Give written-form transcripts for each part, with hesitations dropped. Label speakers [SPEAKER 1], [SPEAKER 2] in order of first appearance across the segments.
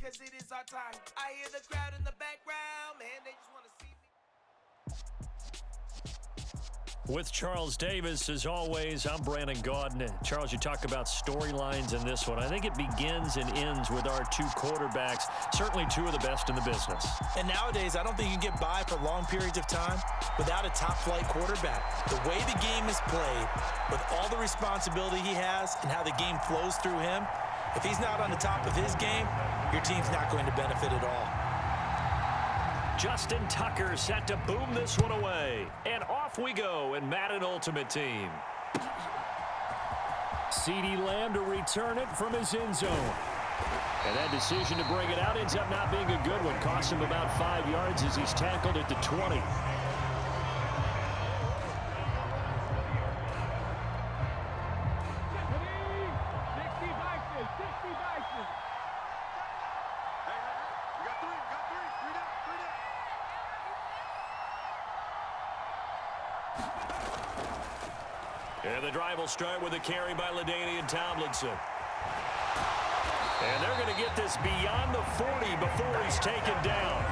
[SPEAKER 1] because it is our time. I hear the crowd in the background, man, they just want to see me.
[SPEAKER 2] With Charles Davis, as always, I'm Brandon Gaudin. Charles, you talk about storylines in this one. I think it begins and ends with our two quarterbacks, certainly two of the best in the business.
[SPEAKER 3] And nowadays, I don't think you can get by for long periods of time without a top-flight quarterback. The way the game is played, with all the responsibility he has and how the game flows through him, if he's not on the top of his game, your team's not going to benefit at all.
[SPEAKER 2] Justin Tucker set to boom this one away. And off we go in Madden Ultimate Team. CeeDee Lamb to return it from his end zone. And that decision to bring it out ends up not being a good one. Cost him about 5 yards as he's tackled at the 20. And the drive will start with a carry by LaDainian Tomlinson. And they're going to get this beyond the 40 before he's taken down.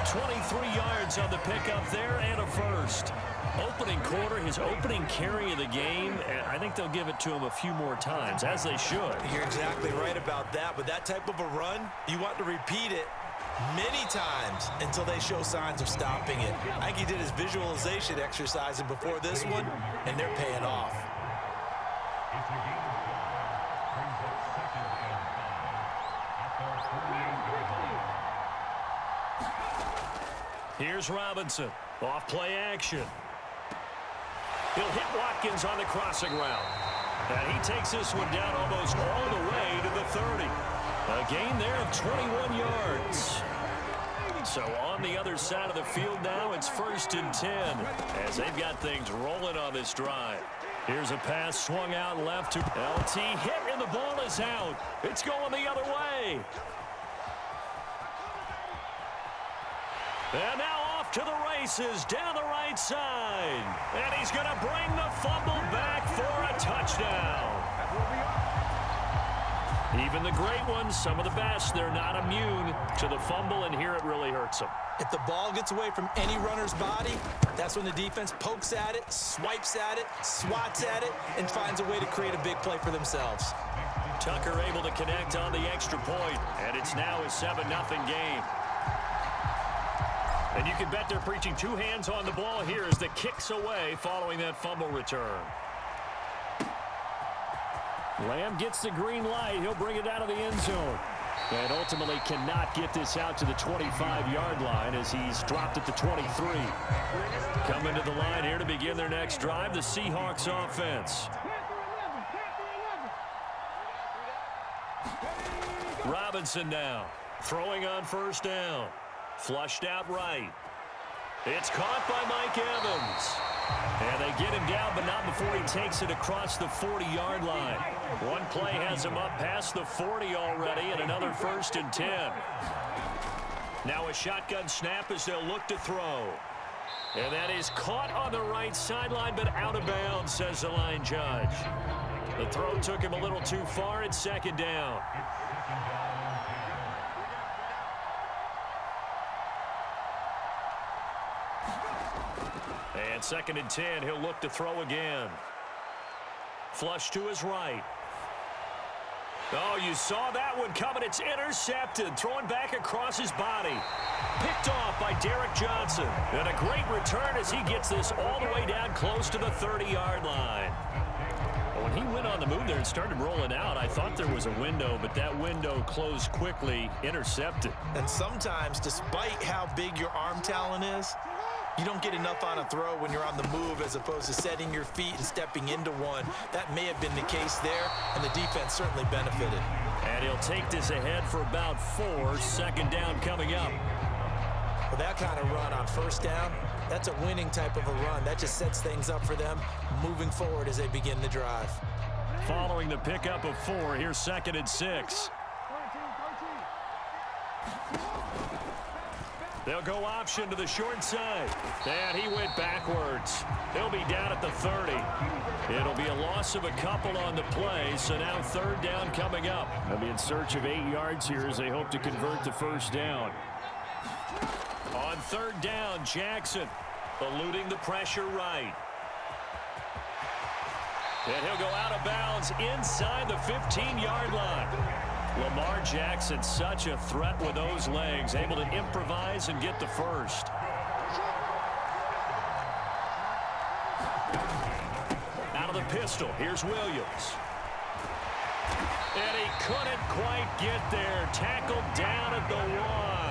[SPEAKER 2] 23 yards on the pickup there and a first. Opening quarter, his opening carry of the game, and I think they'll give it to him a few more times, as they should.
[SPEAKER 3] You're exactly right about that. With that type of a run, you want to repeat it many times until they show signs of stopping it. I think he did his visualization exercising before this one, and they're paying off.
[SPEAKER 2] Here's Robinson. Off play action. He'll hit Watkins on the crossing route. And he takes this one down almost all the way to the 30. A gain there of 21 yards. So on the other side of the field now, it's 1st and 10 as they've got things rolling on this drive. Here's a pass swung out left to LT. Hit and the ball is out. It's going the other way. And now off to the races down the right side. And he's going to bring the fumble back for a touchdown. Even the great ones, some of the best, they're not immune to the fumble, and here it really hurts them.
[SPEAKER 3] If the ball gets away from any runner's body, that's when the defense pokes at it, swipes at it, swats at it, and finds a way to create a big play for themselves.
[SPEAKER 2] Tucker able to connect on the extra point, and it's now a 7-0 game. And you can bet they're preaching two hands on the ball here as the kick's away following that fumble return. Lamb gets the green light. He'll bring it out of the end zone. And ultimately cannot get this out to the 25-yard line as he's dropped at the 23. Coming to the line here to begin their next drive, the Seahawks offense. Robinson now, throwing on 1st down. Flushed out right. It's caught by Mike Evans. And they get him down, but not before he takes it across the 40-yard line. One play has him up past the 40 already, and another 1st and 10. Now a shotgun snap as they'll look to throw. And that is caught on the right sideline, but out of bounds, says the line judge. The throw took him a little too far. It's 2nd down. And 2nd and 10, he'll look to throw again. Flush to his right. Oh, you saw that one coming. It's intercepted. Throwing back across his body. Picked off by Derek Johnson. And a great return as he gets this all the way down close to the 30-yard line. When he went on the move there and started rolling out, I thought there was a window, but that window closed quickly, intercepted.
[SPEAKER 3] And sometimes, despite how big your arm talent is, you don't get enough on a throw when you're on the move as opposed to setting your feet and stepping into one. That may have been the case there, and the defense certainly benefited.
[SPEAKER 2] And he'll take this ahead for about 4. 2nd down coming up.
[SPEAKER 3] With that kind of run on 1st down, that's a winning type of a run. That just sets things up for them moving forward as they begin the drive.
[SPEAKER 2] Following the pickup of 4, here's 2nd and 6. They'll go option to the short side. And he went backwards. He'll be down at the 30. It'll be a loss of a couple on the play, so now third down coming up.
[SPEAKER 4] They'll be in search of 8 yards here as they hope to convert the first down.
[SPEAKER 2] On third down, Jackson eluding the pressure right. And he'll go out of bounds inside the 15-yard line. Lamar Jackson, such a threat with those legs, able to improvise and get the first. Out of the pistol, here's Williams. And he couldn't quite get there. Tackled down at the 1.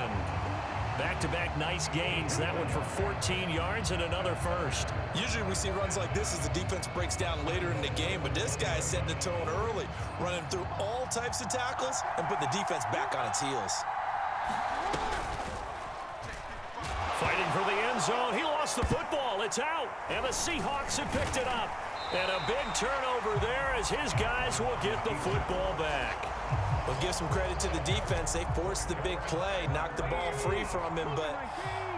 [SPEAKER 2] Back-to-back nice gains. That one for 14 yards and another first.
[SPEAKER 3] Usually we see runs like this as the defense breaks down later in the game, but this guy is setting the tone early, running through all types of tackles and put the defense back on its heels.
[SPEAKER 2] Fighting for the end zone. He lost the football. It's out. And the Seahawks have picked it up. And a big turnover there as his guys will get the football back.
[SPEAKER 3] We'll give some credit to the defense. They forced the big play, knocked the ball free from him, but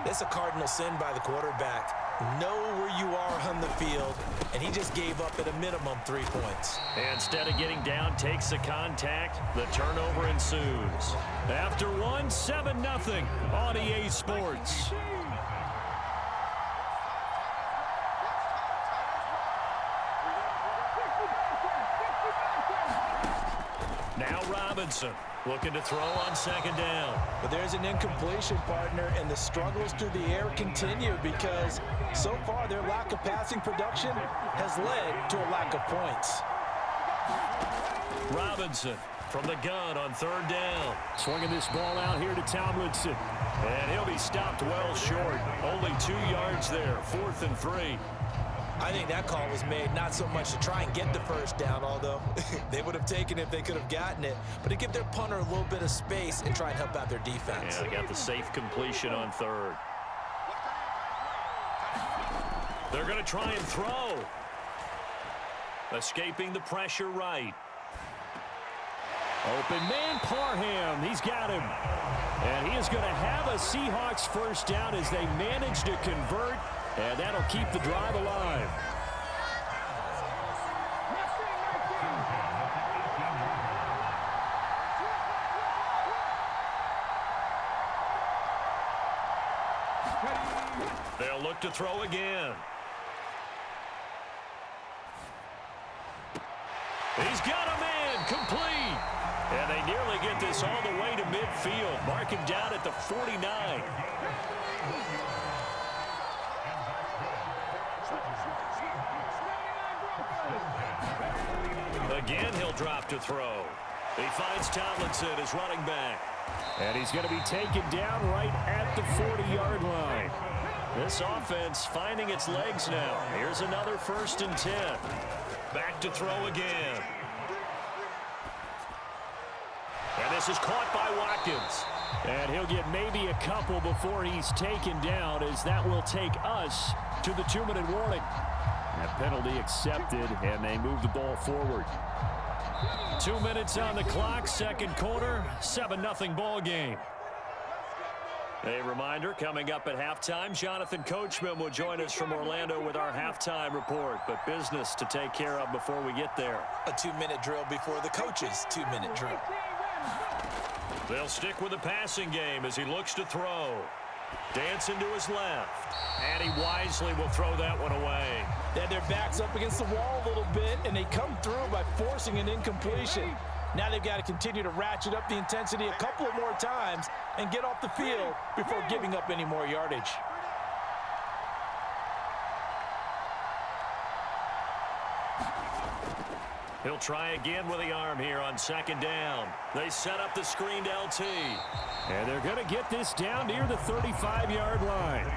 [SPEAKER 3] it's a cardinal sin by the quarterback. Know where you are on the field, and he just gave up at a minimum 3 points.
[SPEAKER 2] Instead of getting down, takes the contact. The turnover ensues. After one, 7-0 on EA Sports. Now Robinson looking to throw on second down.
[SPEAKER 3] But there's an incompletion, partner, and the struggles through the air continue because so far their lack of passing production has led to a lack of points.
[SPEAKER 2] Robinson from the gun on third down.
[SPEAKER 4] Swinging this ball out here to Tomlinson.
[SPEAKER 2] And he'll be stopped well short. Only 2 yards there, 4th and 3.
[SPEAKER 3] I think that call was made not so much to try and get the first down, although they would have taken it if they could have gotten it, but to give their punter a little bit of space and try and help out their defense.
[SPEAKER 2] Yeah, they got the safe completion on third. They're going to try and throw. Escaping the pressure right.
[SPEAKER 4] Open man, Parham. He's got him.
[SPEAKER 2] And he is going to have a Seahawks first down as they manage to convert. And that'll keep the drive alive. They'll look to throw again. He's got a man, complete. And they nearly get this all the way to midfield. Mark him down at the 49. Again, he'll drop to throw. He finds Tomlinson as running back.
[SPEAKER 4] And he's going to be taken down right at the 40-yard line.
[SPEAKER 2] This offense finding its legs now. Here's another 1st and 10. Back to throw again. And this is caught by Watkins.
[SPEAKER 4] And he'll get maybe a couple before he's taken down, as that will take us to the 2-minute warning. That penalty accepted, and they move the ball forward.
[SPEAKER 2] 2 minutes on the clock, second quarter, 7-0 ball game. A reminder, coming up at halftime, Jonathan Coachman will join us from Orlando with our halftime report, but business to take care of before we get there.
[SPEAKER 3] A 2-minute drill before the coach's 2-minute drill.
[SPEAKER 2] They'll stick with the passing game as he looks to throw. Dancing to his left. And he wisely will throw that one away.
[SPEAKER 3] They had their backs up against the wall a little bit, and they come through by forcing an incompletion. Now they've got to continue to ratchet up the intensity a couple of more times and get off the field before giving up any more yardage.
[SPEAKER 2] He'll try again with the arm here on second down. They set up the screened LT.
[SPEAKER 4] And they're going to get this down near the 35-yard line.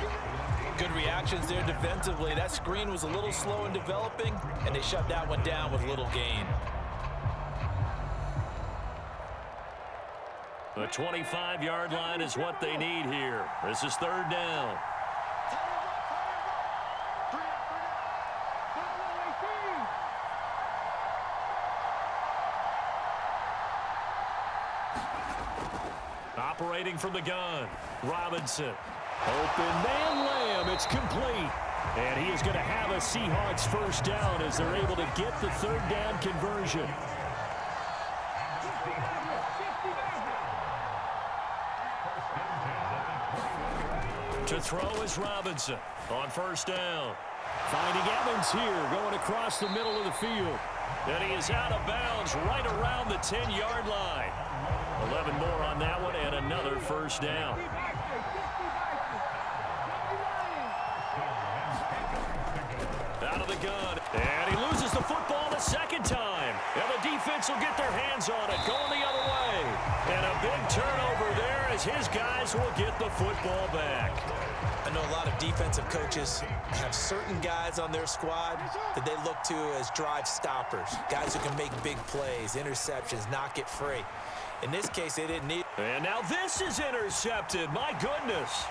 [SPEAKER 3] Good reactions there defensively. That screen was a little slow in developing, and they shut that one down with little gain.
[SPEAKER 2] The 25-yard line is what they need here. This is third down. Operating from the gun, Robinson.
[SPEAKER 4] Open man lamb. It's complete. And he is going to have a Seahawks first down as they're able to get the third down conversion.
[SPEAKER 2] To throw is Robinson on first down.
[SPEAKER 4] Finding Evans here, going across the middle of the field.
[SPEAKER 2] And he is out of bounds right around the 10-yard line. 11 more on that one and another first down. Out of the gun, and he loses the football the second time. And the defense will get their hands on it, going the other way. And a big turnover there as his guys will get the football back.
[SPEAKER 3] I know a lot of defensive coaches have certain guys on their squad that they look to as drive stoppers, guys who can make big plays, interceptions, knock it free. In this case, they didn't need.
[SPEAKER 2] And now this is intercepted. My goodness.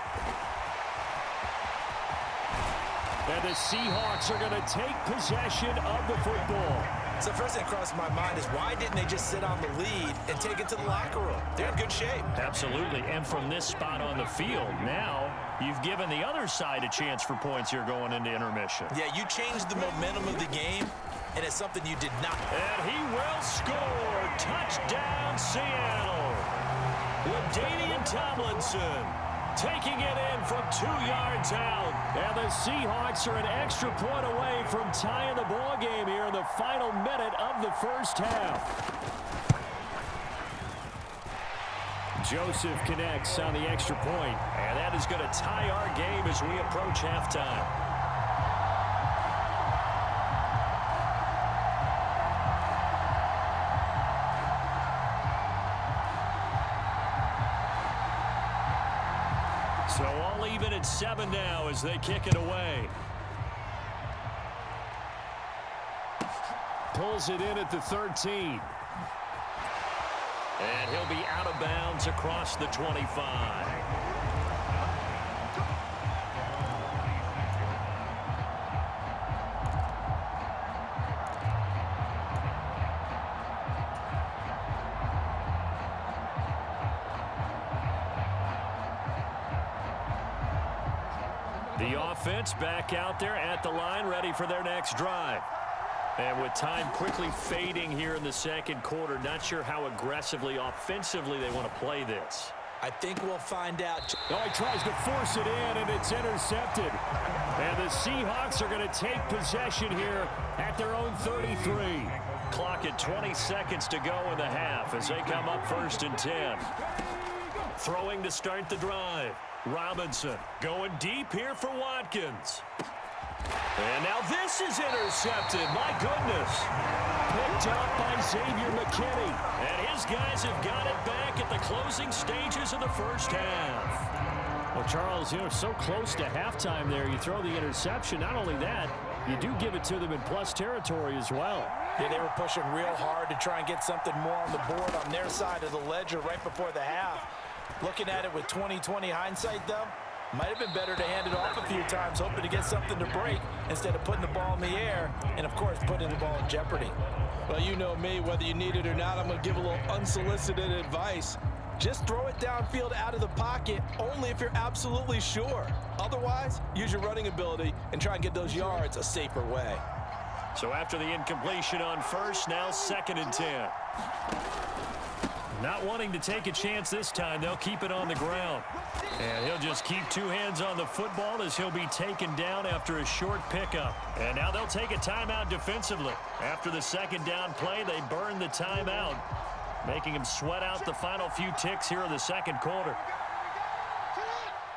[SPEAKER 4] And the Seahawks are going to take possession of the football.
[SPEAKER 3] So the first thing that crossed my mind is why didn't they just sit on the lead and take it to the locker room? They're in good shape.
[SPEAKER 2] Absolutely. And from this spot on the field, now you've given the other side a chance for points here going into intermission.
[SPEAKER 3] Yeah, you changed the momentum of the game, and it's something you did not.
[SPEAKER 2] And he will score. Touchdown, Seattle. LaDainian Tomlinson taking it in from 2 yards out.
[SPEAKER 4] And the Seahawks are an extra point away from tying the ball game here in the final minute of the first half. Joseph connects on the extra point.
[SPEAKER 2] And that is going to tie our game as we approach halftime. So all even at 7 now as they kick it away.
[SPEAKER 4] Pulls it in at the 13.
[SPEAKER 2] And he'll be out of bounds across the 25. The offense back out there at the line, ready for their next drive. And with time quickly fading here in the second quarter, not sure how aggressively, offensively they want to play this.
[SPEAKER 3] I think we'll find out.
[SPEAKER 4] Oh, he tries to force it in, and it's intercepted. And the Seahawks are going to take possession here at their own 33.
[SPEAKER 2] Clock at 20 seconds to go in the half as they come up 1st and 10. Throwing to start the drive. Robinson going deep here for Watkins. And now this is intercepted. My goodness.
[SPEAKER 4] Picked up by Xavier McKinney.
[SPEAKER 2] And his guys have got it back at the closing stages of the first half.
[SPEAKER 4] Well, Charles, so close to halftime there. You throw the interception. Not only that, you do give it to them in plus territory as well.
[SPEAKER 3] Yeah, they were pushing real hard to try and get something more on the board on their side of the ledger right before the half. Looking at it with 20/20 hindsight, though, might have been better to hand it off a few times, hoping to get something to break instead of putting the ball in the air and, of course, putting the ball in jeopardy.
[SPEAKER 5] Well, you know me, whether you need it or not, I'm going to give a little unsolicited advice. Just throw it downfield out of the pocket only if you're absolutely sure. Otherwise, use your running ability and try and get those yards a safer way.
[SPEAKER 2] So after the incompletion on first, now 2nd and 10. Not wanting to take a chance this time, they'll keep it on the ground. And he'll just keep 2 hands on the football as he'll be taken down after a short pickup. And now they'll take a timeout defensively. After the second down play, they burn the timeout, making him sweat out the final few ticks here in the second quarter.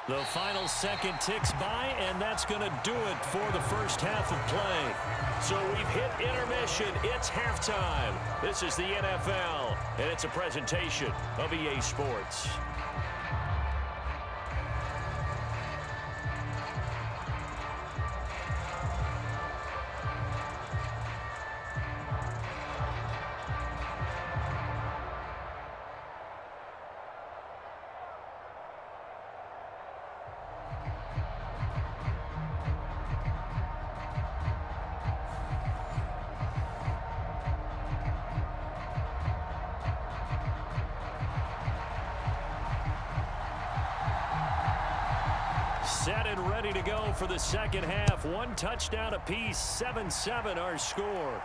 [SPEAKER 2] The final second ticks by, and that's going to do it for the first half of play. So we've hit intermission. It's halftime. This is the NFL, and it's a presentation of EA Sports. set and ready to go for the second half. One touchdown apiece, 7-7 our score.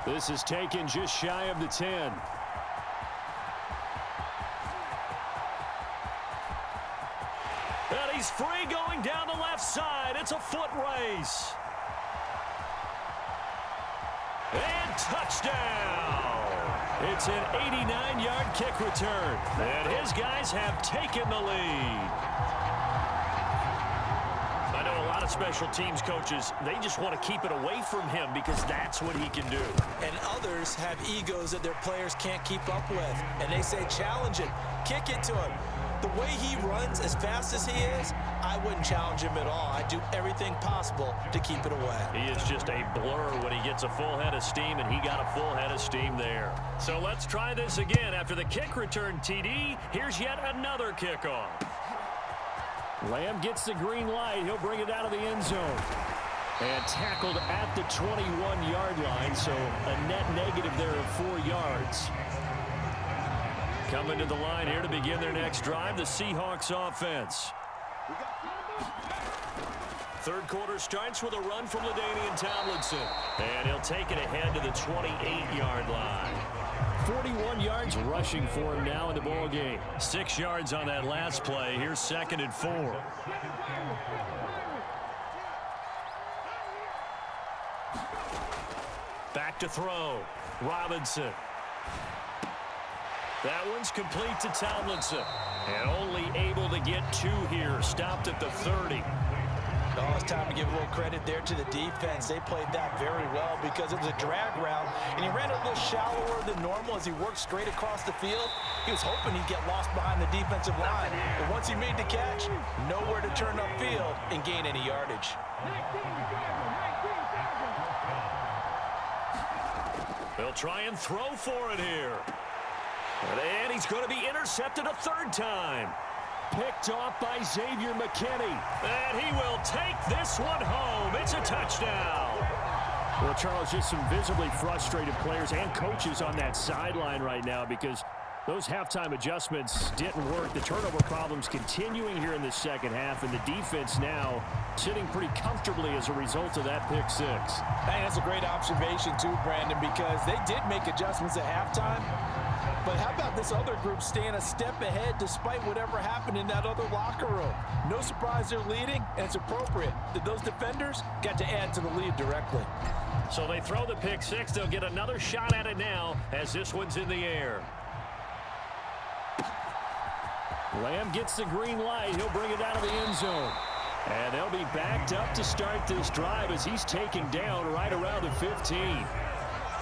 [SPEAKER 4] This is taken just shy of the 10.
[SPEAKER 2] And he's free going down the left side. It's a foot race. And touchdown. It's an 89-yard kick return. And his guys have taken the lead. I know a lot of special teams coaches, they just want to keep it away from him because that's what he can do.
[SPEAKER 3] And others have egos that their players can't keep up with. And they say, challenge it, kick it to him. The way he runs as fast as he is, I wouldn't challenge him at all. I'd do everything possible to keep it away.
[SPEAKER 2] He is just a blur when he gets a full head of steam, and he got a full head of steam there. So let's try this again. After the kick return TD, here's yet another kickoff.
[SPEAKER 4] Lamb gets the green light. He'll bring it out of the end zone. And tackled at the 21-yard line, so a net negative there of 4 yards.
[SPEAKER 2] Coming to the line here to begin their next drive, the Seahawks offense. Third quarter starts with a run from LaDainian Tomlinson. And he'll take it ahead to the 28-yard line.
[SPEAKER 4] 41 yards rushing for him now in the ball game.
[SPEAKER 2] 6 yards on that last play. Here's 2nd and 4. Back to throw. Robinson. That one's complete to Tomlinson. And only able to get 2 here. Stopped at the 30.
[SPEAKER 3] Oh, it's time to give a little credit there to the defense. They played that very well because it was a drag route, and he ran a little shallower than normal as he worked straight across the field. He was hoping he'd get lost behind the defensive line. But once he made the catch, nowhere to turn upfield and gain any yardage.
[SPEAKER 2] They'll try and throw for it here. And he's going to be intercepted a 3rd time.
[SPEAKER 4] Picked off by Xavier McKinney.
[SPEAKER 2] And he will take this one home. It's a touchdown.
[SPEAKER 4] Well, Charles, just some visibly frustrated players and coaches on that sideline right now because those halftime adjustments didn't work. The turnover problems continuing here in the second half, and the defense now sitting pretty comfortably as a result of that pick 6.
[SPEAKER 5] Hey, that's a great observation too, Brandon, because they did make adjustments at halftime. But how about this other group staying a step ahead despite whatever happened in that other locker room? No surprise they're leading, and it's appropriate that those defenders got to add to the lead directly.
[SPEAKER 2] So they throw the pick 6. They'll get another shot at it now as this one's in the air.
[SPEAKER 4] Lamb gets the green light. He'll bring it out of the end zone. And they'll be backed up to start this drive as he's taken down right around the 15.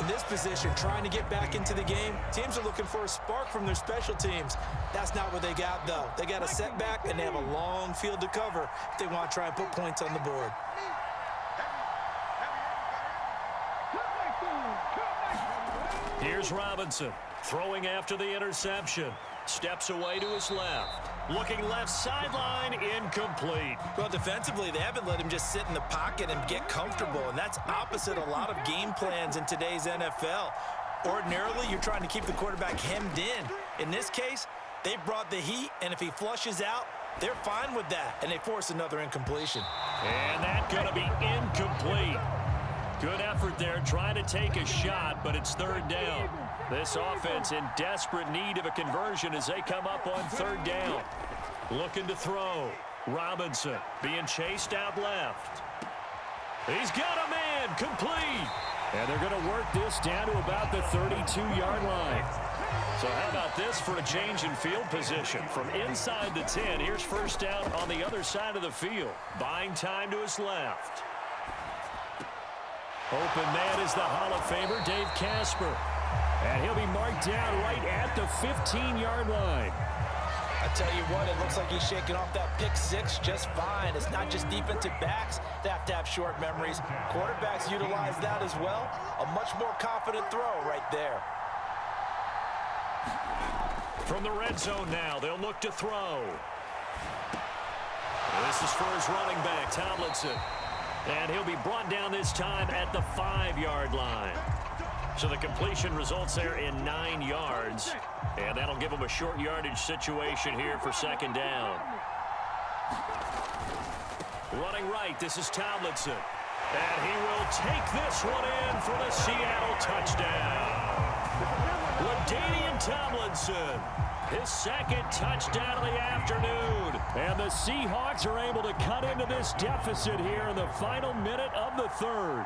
[SPEAKER 3] In this position, trying to get back into the game, teams are looking for a spark from their special teams. That's not what they got, though. They got a setback, and they have a long field to cover if they want to try and put points on the board.
[SPEAKER 2] Here's Robinson throwing after the interception. Steps away to his left. Looking left sideline, incomplete.
[SPEAKER 3] Well, defensively, they haven't let him just sit in the pocket and get comfortable, and that's opposite a lot of game plans in today's NFL. Ordinarily, you're trying to keep the quarterback hemmed in. In this case, they brought the heat, and if he flushes out, they're fine with that, and they force another incompletion.
[SPEAKER 2] And that's going to be incomplete. Good effort there, trying to take a shot, but it's 3rd down. This offense in desperate need of a conversion as they come up on 3rd down. Looking to throw. Robinson being chased out left. He's got a man, complete.
[SPEAKER 4] And they're going to work this down to about the 32-yard line.
[SPEAKER 2] So how about this for a change in field position? From inside the 10, here's 1st down on the other side of the field. Buying time to his left. Open man is the Hall of Famer, Dave Casper.
[SPEAKER 4] And he'll be marked down right at the 15-yard line.
[SPEAKER 3] I tell you what, it looks like he's shaking off that pick 6 just fine. It's not just defensive backs that have to have short memories. Quarterbacks utilize that as well. A much more confident throw right there.
[SPEAKER 2] From the red zone now, they'll look to throw. This is for his running back, Tomlinson. And he'll be brought down this time at the 5-yard line. So the completion results there in 9 yards. And that'll give him a short yardage situation here for 2nd down. Running right, this is Tomlinson. And he will take this one in for the Seattle touchdown. LaDainian Tomlinson, his second touchdown of the afternoon.
[SPEAKER 4] And the Seahawks are able to cut into this deficit here in the final minute of the third.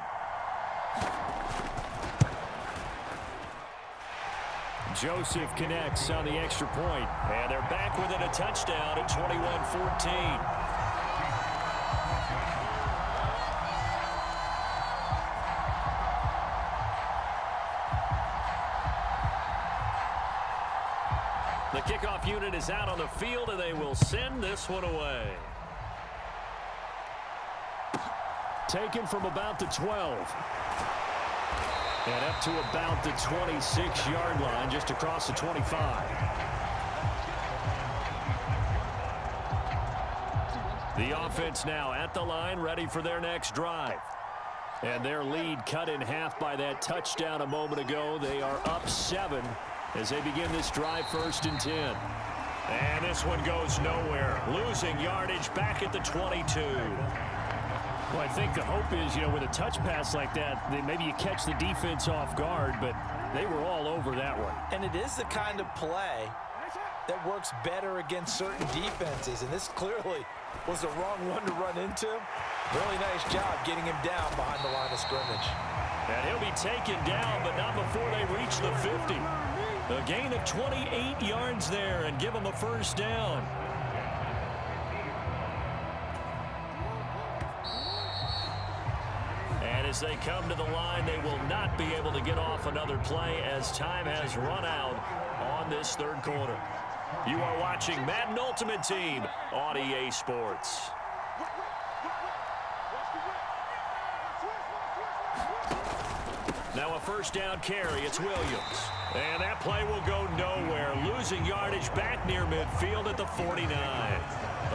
[SPEAKER 4] Joseph connects on the extra point.
[SPEAKER 2] And they're back within a touchdown at 21-14. The kickoff unit is out on the field, and they will send this one away.
[SPEAKER 4] Taken from about the 12. And up to about the 26-yard line, just across the 25. The offense now at the line, ready for their next drive. And their lead cut in half by that touchdown a moment ago. They are up 7 as they begin this drive, 1st and 10.
[SPEAKER 2] And this one goes nowhere. Losing yardage back at the 22.
[SPEAKER 4] Well, I think the hope is, with a touch pass like that, maybe you catch the defense off guard, but they were all over that one.
[SPEAKER 3] And it is the kind of play that works better against certain defenses, and this clearly was the wrong one to run into. Really nice job getting him down behind the line of scrimmage.
[SPEAKER 2] And he'll be taken down, but not before they reach the 50. A gain of 28 yards there and give them a 1st down. And as they come to the line, they will not be able to get off another play as time has run out on this 3rd quarter. You are watching Madden Ultimate Team on EA Sports. Now a 1st down carry. It's Williams. And that play will go nowhere. Losing yardage back near midfield at the 49.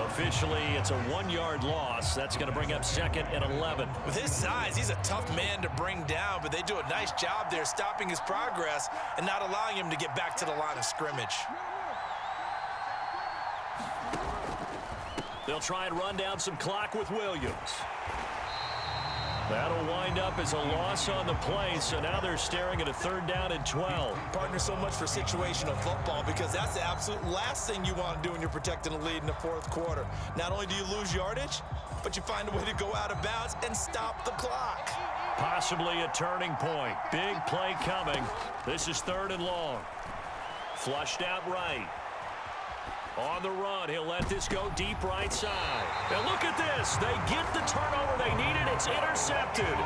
[SPEAKER 2] Officially, it's a 1-yard loss. That's going to bring up 2nd and 11.
[SPEAKER 3] With his size, he's a tough man to bring down, but they do a nice job there stopping his progress and not allowing him to get back to the line of scrimmage.
[SPEAKER 2] They'll try and run down some clock with Williams. That'll wind up as a loss on the play, so now they're staring at a 3rd down and 12.
[SPEAKER 3] Partner, so much for situational football because that's the absolute last thing you want to do when you're protecting a lead in the 4th quarter. Not only do you lose yardage, but you find a way to go out of bounds and stop the clock.
[SPEAKER 2] Possibly a turning point. Big play coming. This is 3rd and long. Flushed out right. On the run, he'll let this go deep right side. Now look at this. They get the turnover they needed. It's intercepted.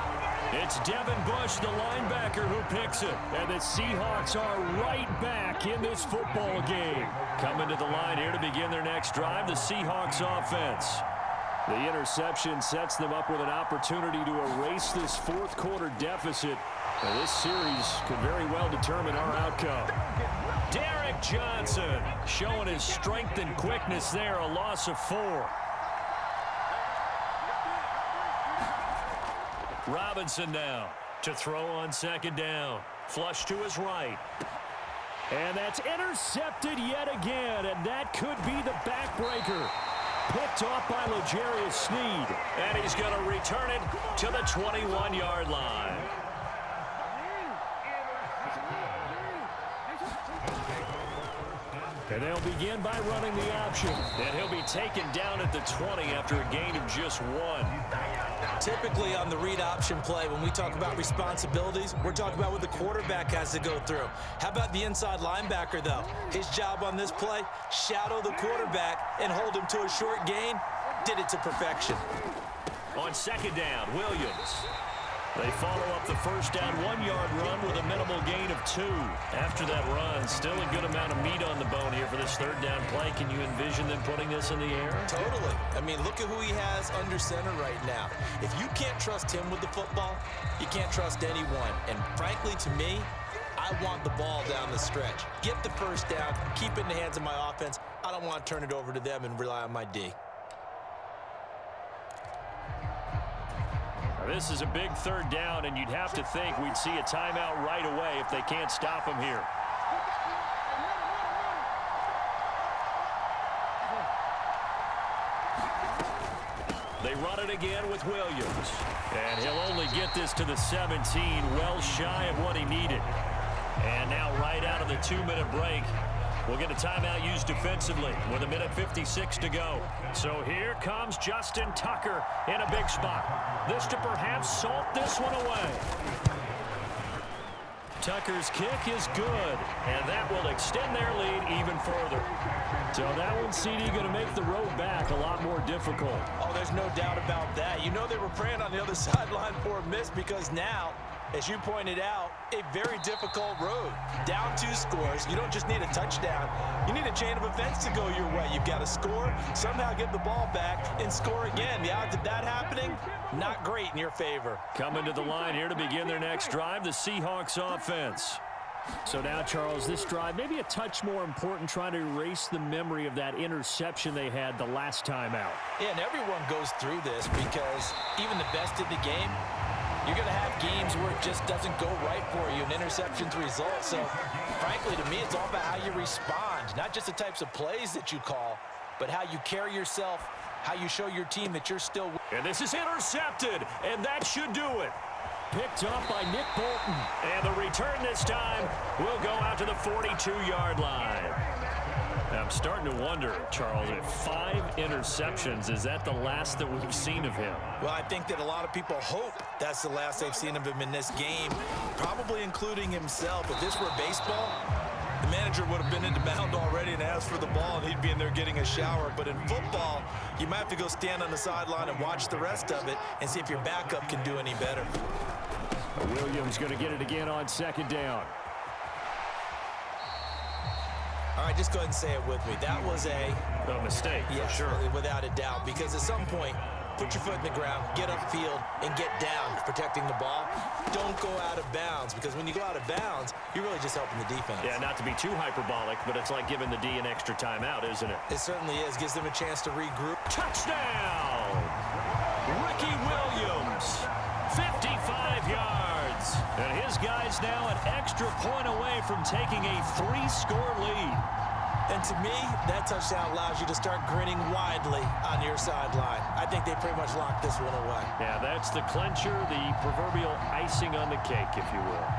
[SPEAKER 2] It's Devin Bush, the linebacker, who picks it.
[SPEAKER 4] And the Seahawks are right back in this football game.
[SPEAKER 2] Coming to the line here to begin their next drive, the Seahawks offense.
[SPEAKER 4] The interception sets them up with an opportunity to erase this 4th quarter deficit. Now, this series could very well determine our outcome.
[SPEAKER 2] Derek Johnson showing his strength and quickness there, a loss of 4. Robinson now to throw on 2nd down. Flush to his right.
[SPEAKER 4] And that's intercepted yet again, and that could be the backbreaker. Picked off by L'Jarius Sneed.
[SPEAKER 2] And he's going to return it to the 21-yard line.
[SPEAKER 4] And they'll begin by running the option.
[SPEAKER 2] And he'll be taken down at the 20 after a gain of just 1.
[SPEAKER 3] Typically on the read option play, when we talk about responsibilities, we're talking about what the quarterback has to go through. How about the inside linebacker, though? His job on this play, shadow the quarterback and hold him to a short gain. Did it to perfection.
[SPEAKER 2] On 2nd down, Williams. They follow up the 1st down 1-yard run with a minimal gain of 2. After that run, still a good amount of meat on the bone here for this 3rd down play. Can you envision them putting this in the air?
[SPEAKER 3] Totally. I mean, look at who he has under center right now. If you can't trust him with the football, you can't trust anyone. And frankly, to me, I want the ball down the stretch. Get the 1st down, keep it in the hands of my offense. I don't want to turn it over to them and rely on my D.
[SPEAKER 2] This is a big 3rd down, and you'd have to think we'd see a timeout right away if they can't stop him here. They run it again with Williams. And he'll only get this to the 17, well shy of what he needed. And now right out of the 2-minute break, we'll get a timeout used defensively with 1:56 to go. So here comes Justin Tucker in a big spot. This to perhaps salt this one away. Tucker's kick is good, and that will extend their lead even further. So that one, CD, going to make the road back a lot more difficult.
[SPEAKER 3] Oh, there's no doubt about that. You know they were praying on the other sideline for a miss because now, as you pointed out, a very difficult road. Down 2 scores. You don't just need a touchdown. You need a chain of events to go your way. You've got to score, somehow get the ball back, and score again. The odds of that happening, not great in your favor.
[SPEAKER 2] Coming to the line here to begin their next drive, the Seahawks offense.
[SPEAKER 4] So now, Charles, this drive maybe a touch more important, trying to erase the memory of that interception they had the last time out.
[SPEAKER 3] Yeah, and everyone goes through this because even the best in the game, you're going to have games where it just doesn't go right for you, and interceptions result. So, frankly, to me, it's all about how you respond, not just the types of plays that you call, but how you carry yourself, how you show your team that you're still.
[SPEAKER 2] And this is intercepted, and that should do it.
[SPEAKER 4] Picked up by Nick Bolton.
[SPEAKER 2] And the return this time will go out to the 42-yard line. I'm starting to wonder, Charles, if 5 interceptions, is that the last that we've seen of him?
[SPEAKER 3] Well, I think that a lot of people hope that's the last they've seen of him in this game, probably including himself. If this were baseball, the manager would have been in the mound already and asked for the ball, and he'd be in there getting a shower. But in football, you might have to go stand on the sideline and watch the rest of it and see if your backup can do any better.
[SPEAKER 4] Williams going to get it again on 2nd down.
[SPEAKER 3] All right, just go ahead and say it with me. That was a
[SPEAKER 2] mistake,
[SPEAKER 3] yes,
[SPEAKER 2] for sure.
[SPEAKER 3] Without a doubt, because at some point, put your foot in the ground, get upfield, and get down protecting the ball. Don't go out of bounds, because when you go out of bounds, you're really just helping the defense.
[SPEAKER 2] Yeah, not to be too hyperbolic, but it's like giving the D an extra timeout, isn't it?
[SPEAKER 3] It certainly is. Gives them a chance to regroup.
[SPEAKER 2] Touchdown! Ricky Williams, 55 yards. And his guys now an extra point away from taking a 3-score lead.
[SPEAKER 3] And to me, that touchdown allows you to start grinning widely on your sideline. I think they pretty much locked this one away.
[SPEAKER 2] Yeah, that's the clincher, the proverbial icing on the cake, if you will.